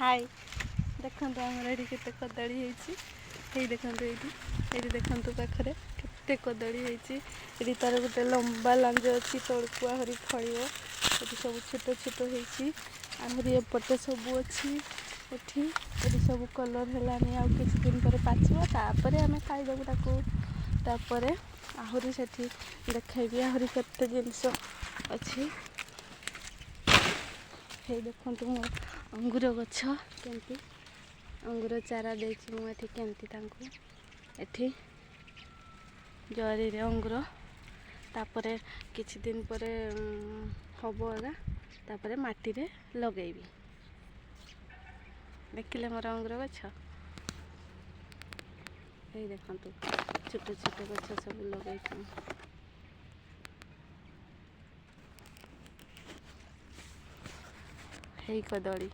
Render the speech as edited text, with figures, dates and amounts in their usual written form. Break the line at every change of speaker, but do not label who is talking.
हाय देखो आमर ये केते कदली ये देखो ये देखो पाखे केते कदली ये तार गोटे लंबा लांज अच्छी तड़कू आहरी फल ये सब छोट छोट होहरी एपटे सब अच्छी ये सब कलर है किसी दिन पर पाचर आम खाईदेबू तापर आहरी से देखी आहरी केते जिनस अच्छी हे देखो मो अंगूर गछ केमती अंगूर चारा देती मुझे केमती एठी जरी रे अंगूर तापर किछि दिन पर हम एगा तापर माटी रे लगेबी देखिले मोर अंगूर गछ ये देखो छोट छोट गछ सब लगे हे कदली।